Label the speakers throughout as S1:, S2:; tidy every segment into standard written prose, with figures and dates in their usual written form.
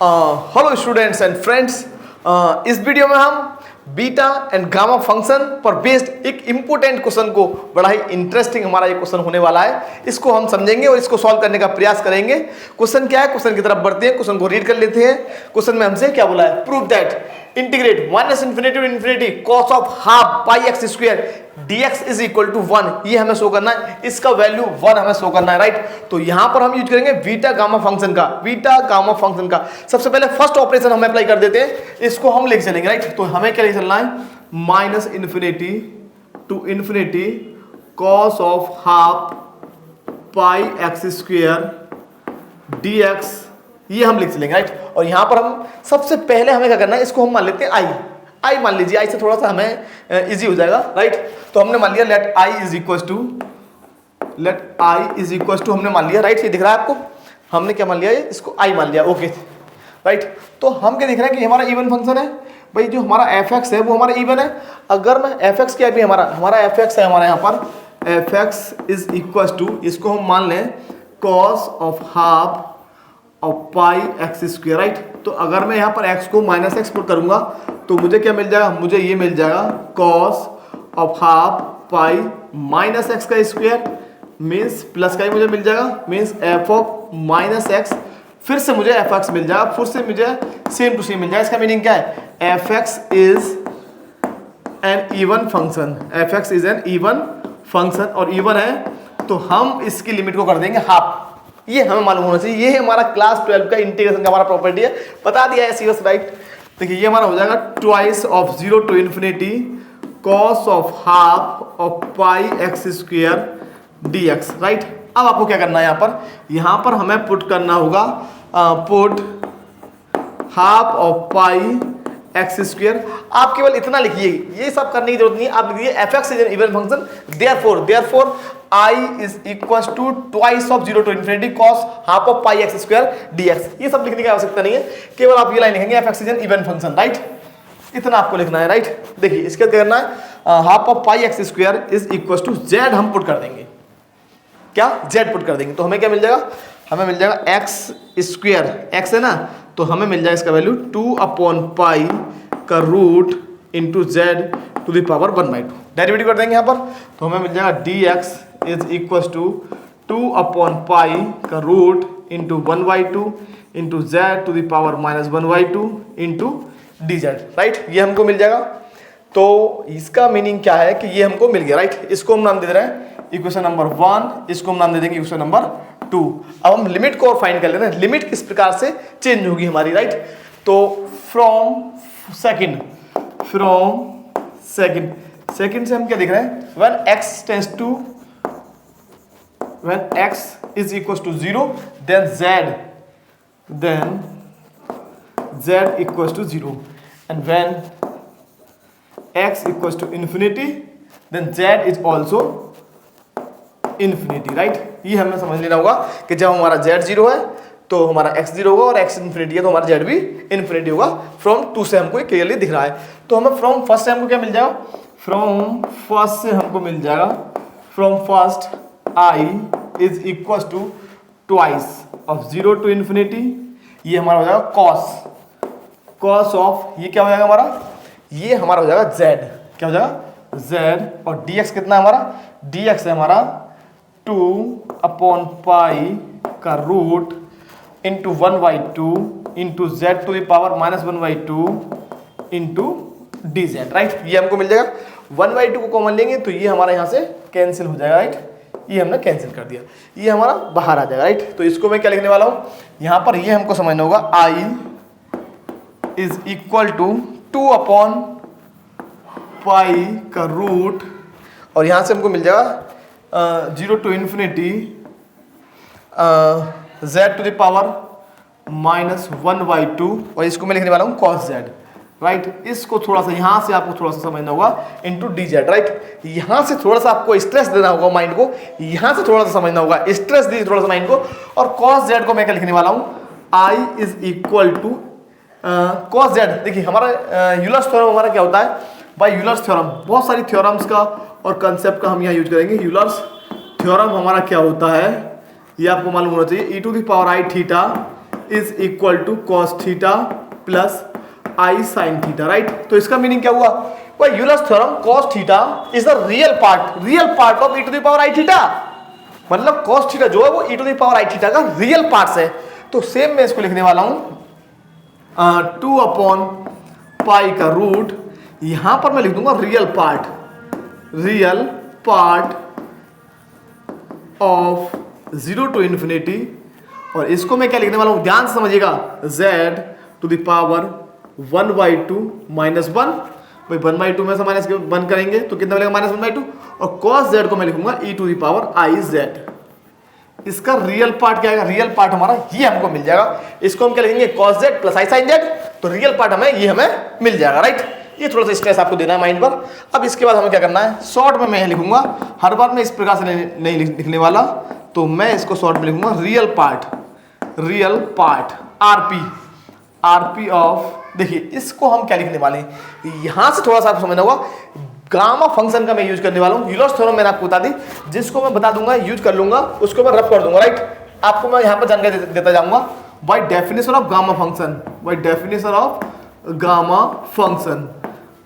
S1: Hello students and friends, इस video में हम बीटा एंड गामा फंक्शन पर बेस्ड एक इम्पोर्टेंट क्वेश्चन को, बड़ा ही इंटरेस्टिंग हमारा ये क्वेश्चन होने वाला है, इसको हम समझेंगे और इसको सॉल्व करने का प्रयास करेंगे। क्वेश्चन क्या है, क्वेश्चन की तरफ बढ़ते हैं, क्वेश्चन को रीड कर लेते हैं। क्वेश्चन में हमसे क्या बोला है, prove that integrate minus infinity to infinity cos of half pi x square dx is equal to 1। ये हमें शो करना है, इसका वैल्यू 1 हमें शो करना है, राइट। तो यहां पर हम यूज करेंगे बीटा गामा फंक्शन का। बीटा गामा फंक्शन का सबसे पहले फर्स्ट ऑपरेशन हम अप्लाई कर देते हैं, इसको हम लिख चलेंगे, राइट। तो हमें क्या लिख चलना है, minus infinity to infinity cos of half pi x square dx, ये हम लिख चलेंगे, राइट। और यहां पर हम सबसे पहले हमें क्या करना है, इसको हम मान लेते हैं आई मान लीजिए, आई से थोड़ा सा हमें इजी हो जाएगा, राइट। तो हमने मान लिया let I is equal to हमने मान लिया, राइट। ये दिख रहा है आपको, हमने क्या मान लिया, इसको आई मान लिया, ओके, राइट। तो हम क्या दिख रहा है कि हमारा इवन फंक्शन है भाई, जो हमारा एफ एक्स है वो हमारा इवन है। अगर मैं एफ एक्स क्या भी हमारा एफ एक्स है, हमारा यहाँ पर f x is equal to, इसको हम मान लें cos of half of pi x square, right. तो अगर मैं यहाँ पर x को माइनस एक्स पुट करूंगा तो मुझे क्या मिल जाएगा, मुझे ये मिल जाएगा cos of half pi minus x का स्क्वायर मीन्स प्लस का ही मुझे मिल जाएगा, means F of minus x, फिर से मुझे एफ एक्स मिल जाएगा, फिर से मुझे सेम टू सेम मिल जाएगा। इसका मीनिंग क्या है, F x is an even function, F x is an even function, और इवन है तो हम इसकी लिमिट को कर देंगे हाफ। ये हमें मालूम होना चाहिए, ये हमारा क्लास 12 का इंटीग्रेशन का हमारा प्रॉपर्टी है, बता दिया है सीरियस, राइट। देखिए ये हमारा हो जाएगा twice of 0 to infinity cos of half of pi x square dx, right. अब आपको क्या करना है, यहाँ पर हमें पुट करना होगा, put half of pi x square. आप केवल इतना लिखिए, ये सब करने की जरूरत नहीं है, आप लिखिए F x is an even function, therefore I is equals to twice of 0 to infinity cos half of pi x square dx। ये सब लिखने की आवश्यकता नहीं है, केवल आप ये लाइन लिखेंगे F x is an even function, right. इतना आपको लिखना है, राइट। देखिए इसके क्या करना है, half of pi x square is equal to z हम पुट कर देंगे, क्या जेड पुट कर देंगे, तो हमें क्या मिल जाएगा, हमें मिल जाएगा एक्स स्क्वायर, एक्स है ना, तो हमें मिल जाएगा इसका वैल्यू 2/पाई का root into z to the power 1/2। Derivative कर देंगे यहाँ पर, तो हमें मिल जाएगा dx इज इक्वल टू 2/पाई का root into 1/2 into z to the power -1/2 into d z, right. ये हमको मिल जाएगा। तो इसका मीनिंग क्या है कि ये हमको मिल गया, राइट। इसको हम नाम दे रहे हैं इक्वेशन नंबर 1, इसको हम नाम दे देंगे इक्वेशन नंबर 2। अब हम लिमिट को और फाइंड कर लेते हैं, लिमिट किस प्रकार से चेंज होगी हमारी, राइट। तो फ्रॉम सेकंड से हम क्या देख रहे हैं, when x is equals to 0 then z equals to 0, and when x equals to infinity then z is also infinity, right। ये हमें समझ लेना होगा कि जब हमारा z 0 है तो हमारा x 0 होगा, और x इन्फिनिटी है तो हमारा z भी इन्फिनिटी होगा। फ्रॉम 2 से हमको क्लियरली दिख रहा है। तो हमें फ्रॉम फर्स्ट से हमको क्या मिल जाएगा, from first I is equal to twice of 0 to infinity, ये हमारा हो जाएगा कॉस ऑफ, ये क्या हो जाएगा हमारा, ये हमारा हो जाएगा z, क्या हो जाएगा z, और dx कितना है हमारा, dx है हमारा 2/पाई का root into 1/2 into z to the power -1/2 into d z, right. ये हमको मिल जाएगा, 1/2 को कॉमन लेंगे तो ये हमारा यहाँ से कैंसिल हो जाएगा, राइट। ये हमने कैंसिल कर दिया, ये हमारा बाहर आ जाएगा, राइट। तो इसको मैं क्या लिखने वाला हूँ, यहाँ पर ये हमको समझना होगा, आई इज इक्वल टू 2/पाई का रूट, और यहाँ से हमको मिल जाएगा 0 to infinity z to the power -1/2, और इसको मैं लिखने वाला हूँ cos z, राइट। इसको थोड़ा सा यहाँ से आपको थोड़ा सा समझना होगा इंटू डी जेड, राइट। यहाँ से थोड़ा सा आपको स्ट्रेस देना होगा माइंड को, यहाँ से थोड़ा सा समझना होगा, स्ट्रेस दीजिए थोड़ा सा माइंड को। और cos z को मैं क्या लिखने वाला हूँ, i is equal to cos z। देखिए हमारा यूलर्स थ्योरम हमारा क्या होता है भाई, यूलर्स थ्योरम, बहुत सारी थ्योरम्स का और कंसेप्ट का हम यहाँ यूज करेंगे। यूलर्स थ्योरम हमारा क्या होता है, ये आपको मालूम होना चाहिए, e to the power i theta is equal to cos theta plus i sine theta, right. तो इसका मीनिंग क्या हुआ, भाई Euler's theorem cos theta is the real part of e to the power i theta, मतलब cos theta जो है वो e to the power i theta का रियल पार्ट है। तो सेम मैं इसको लिखने वाला हूं 2 अपॉन पाई का रूट, यहां पर मैं लिख दूंगा real part of 0 to infinity, और इसको मैं क्या लिखने वाला हूं, ध्यान से समझिएगा, z to the power 1/2 minus 1, भाई 1/2 में से माइनस 1 करेंगे तो कितना मिलेगा, -1/2, और cos z को मैं लिखूंगा e to the power i z। इसका रियल पार्ट क्या आएगा, रियल पार्ट हमारा ये हमको मिल जाएगा, इसको हम क्या लिखेंगे cos z plus i sin z, तो रियल पार्ट हमें मिल जाएगा, राइट। ये थोड़ा सा स्ट्रेस आपको देना है माइंड पर। अब इसके बाद हमें क्या करना है, शॉर्ट में मैं लिखूंगा, हर बार मैं इस प्रकार से नहीं लिखने वाला, तो मैं इसको शॉर्ट में लिखूंगा रियल पार्ट आरपी ऑफ, देखिए इसको हम क्या लिखने वाले हैं, यहां से थोड़ा सा आपको समझना होगा, गामा फंक्शन का मैं यूज करने वाला हूं, यूलर्स थ्योरम मैंने आपको बता दी, जिसको मैं बता दूंगा, यूज कर लूंगा, उसको मैं रफ कर दूंगा, राइट। आपको मैं यहां पर जानकारी देता जाऊंगा, bye definition of gamma function,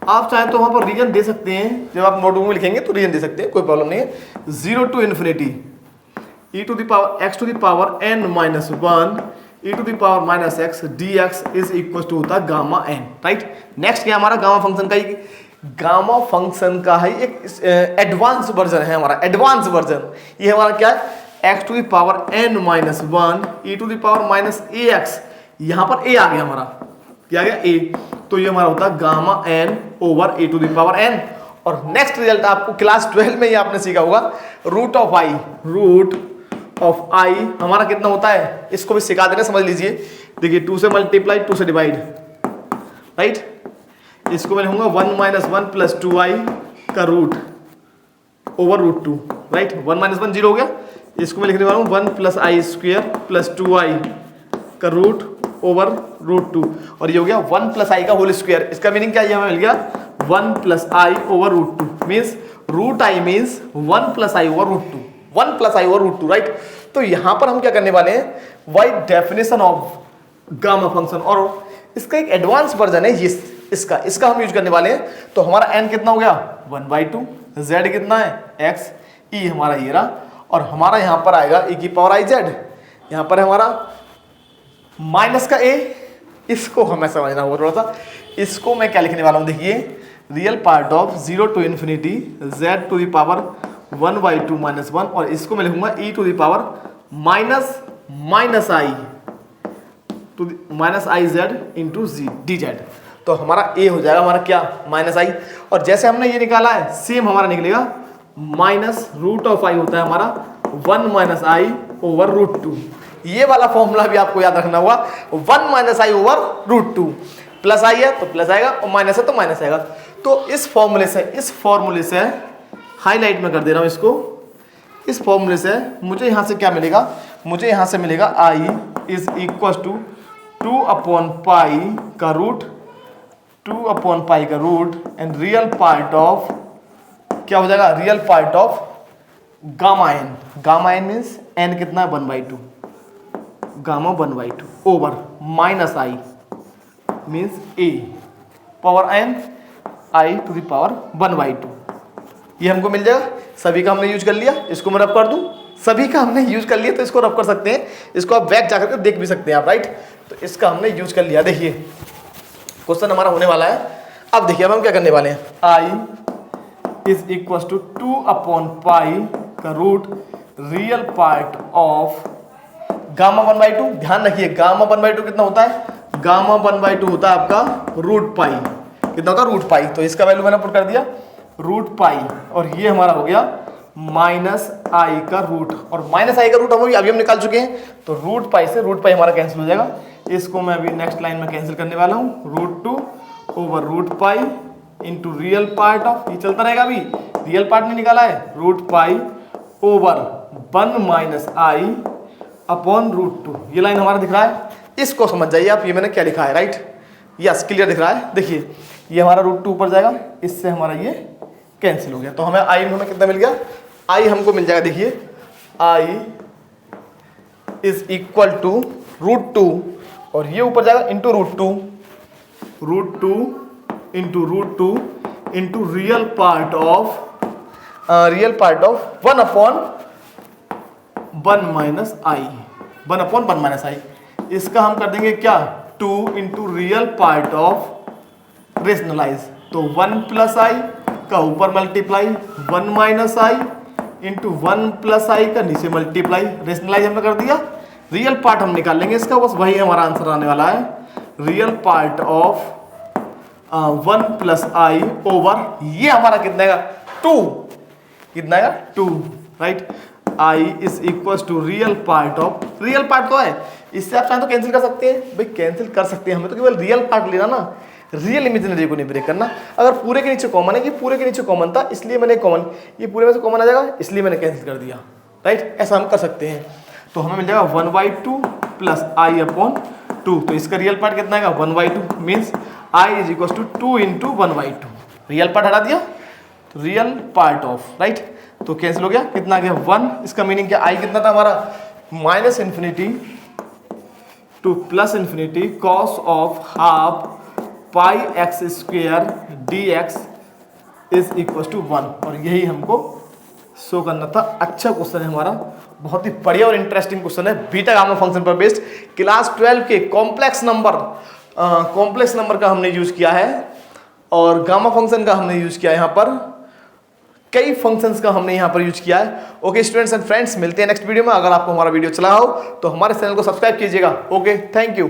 S1: आप चाहें तो वहां पर रीजन दे सकते हैं, जब आप नोटबुक में लिखेंगे तो रीजन दे सकते हैं, कोई प्रॉब्लम नहीं है। 0 to infinity e to the power x to the power n minus 1 e to the power minus x dx is equal to होता है गामा n, राइट। नेक्स्ट क्या हमारा गामा फंक्शन का ही एक एडवांस वर्जन है हमारा, एडवांस वर्जन, ये हमारा क्या है, x to the power n minus 1 e to the power minus ax, यहां पर a आ गया हमारा, क्या आ गया a, तो ये हमारा होता है gamma n over e to the power n। और नेक्स्ट रिजल्ट आपको क्लास 12 में ही आपने सीखा होगा, रूट ऑफ i हमारा कितना होता है, इसको भी सिखा देना, समझ लीजिए, देखिए 2 से मल्टीप्लाई 2 से डिवाइड, राइट। इसको मैं लिखूंगा 1 माइनस 1 प्लस 2i का root over root 2, right. 1 minus 1 0 हो गया, इसको मैं लिखने वाला हूँ 1 plus I square plus 2i का रूट ओवर रूट 2, और ये हो गया 1 प्लस आई का होल स्क्वायर। इसका मीनिंग क्या है, हमें मिल गया 1 plus i over root 2, means root i means 1 plus i over root 2, 1 plus i over root 2, right. तो यहां पर हम क्या करने वाले हैं, by definition of gamma function, और इसका एक एडवांस वर्जन है ये, इसका हम यूज करने वाले हैं। तो हमारा n कितना हो गया 1/2, z कितना है x, e हमारा ये रहा, और हमारा यहां पर आएगा e की पावर i z, यहां पर हमारा माइनस का a, इसको हमें समझना होगा थोड़ा सा, इसको मैं क्या लिखने वाला हूं, देखिए real part of 0 to infinity z to the power 1/2 minus 1, और इसको मैं लिखूंगा e to the power minus i z into dz। तो हमारा a हो जाएगा हमारा क्या, माइनस आई, और जैसे हमने ये निकाला है सेम हमारा निकलेगा माइनस रूट ऑफ आई होता है हमारा 1 माइनस आई ओवर रूट 2, ये वाला फॉर्मूला भी आपको याद रखना होगा, 1 minus i over root 2, plus i है तो प्लस आएगा, और माइनस है तो माइनस आएगा। तो इस फॉर्मूले से हाईलाइट में कर दे रहा हूं इसको, इस फॉर्मूले से मुझे यहां से क्या मिलेगा, मुझे यहां से मिलेगा i is equal to 2 upon pi का root and real part of, क्या हो जाएगा, real part of gamma n means n कितना है 1/2, gamma 1/2 over minus i means a power n i to the power 1/2, ये हमको मिल जाएगा। सभी का हमने यूज कर लिया, इसको मैं रब कर दूं, सभी का हमने यूज कर लिया, तो इसको रब कर सकते हैं, इसको आप बैक जाकर के देख भी सकते हैं आप, राइट। तो इसका हमने यूज कर लिया। देखिए क्वेश्चन हमारा होने वाला है, अब देखिए अब हम क्या करने वाले हैं, i is equal to 2 upon pi का root real part of gamma 1/2, ध्यान रखिए गामा 1/2 कितना होता है, गामा 1/2 होता है आपका रूट पाई, कितना होता है रूट पाई, तो इसका वैल्यू मैंने पुट कर दिया रूट पाई, और ये हमारा हो गया माइनस आई का रूट, और माइनस आई का रूट अभी हम निकाल चुके हैं, तो रूट पाई से रूट पाई हमारा कैंसिल हो जाएगा, इसको मैं अभी नेक्स्ट लाइन में कैंसिल करने वाला हूँ, root 2 over root pi into real part of, ये चलता रहेगा, अभी रियल पार्ट नहीं निकाला है, root pi over 1 minus i upon root 2, ये लाइन हमारा दिख रहा है, इसको समझ जाइए आप, ये मैंने क्या लिखा है, राइट, यस क्लियर दिख रहा है। देखिए ये हमारा रूट 2 ऊपर जाएगा, इससे हमारा ये कैंसिल हो गया, तो हमें आई में हमें कितना मिल गया, आई हमको मिल जाएगा, देखिए आई इज इक्वल टू √2 और ये ऊपर जाएगा into √2 into √2 into real part of 1/1 - i इसका हम कर देंगे क्या 2 into real part of rationalize. तो 1 + i का ऊपर मल्टीप्लाई 1 - i इंटू 1 + i का नीचे मल्टीप्लाई। रेशनलाइज हमने कर दिया, रियल पार्ट हम निकाल लेंगे इसका, बस वही हमारा आंसर आने वाला है। Real part of 1 + i over ये हमारा कितना है 2, कितना है 2, right. i is equal to real part of, real part तो है, इससे आप चाहें तो कैंसिल कर सकते हैं भाई, कैंसिल कर सकते हैं, हमें तो केवल रियल पार्ट लेना ना, रियल इमेजिनरी को नहीं ब्रेक करना। अगर पूरे के नीचे कॉमन है, कि पूरे के नीचे कॉमन था इसलिए मैंने कॉमन, ये पूरे में से कॉमन आ जाएगा इसलिए मैंने कैंसिल कर दिया, राइट। ऐसा हम कर सकते हैं। तो हमें मिल जाएगा 1/2 + i/2। तो इसका रियल पार्ट कितना आएगा 1/2, means i is equal to 2 into 1/2। Real part हटा दिया, तो रियल पार्ट ऑफ, राइट। तो कैंसिल हो गया, कितना आ गया 1। इसका मीनिंग क्या, i कितना था हमारा -∞ to +∞ cos of ½ πx² dx is equal to 1। और यही हमको शो करना था। अच्छा क्वेश्चन है हमारा, बहुत ही बढ़िया और इंटरेस्टिंग क्वेश्चन है, बीटा गामा फंक्शन पर बेस्ड। क्लास 12 के कॉम्प्लेक्स नंबर का हमने यूज किया है और गामा फंक्शन का हमने यूज किया है, यहाँ पर कई फंक्शंस का हमने यहाँ पर यूज किया है। ओके स्टूडेंट्स एंड फ्रेंड्स, मिलते हैं नेक्स्ट वीडियो में। अगर आपको हमारा वीडियो चला हो तो हमारे चैनल को सब्सक्राइब कीजिएगा। Okay, thank you.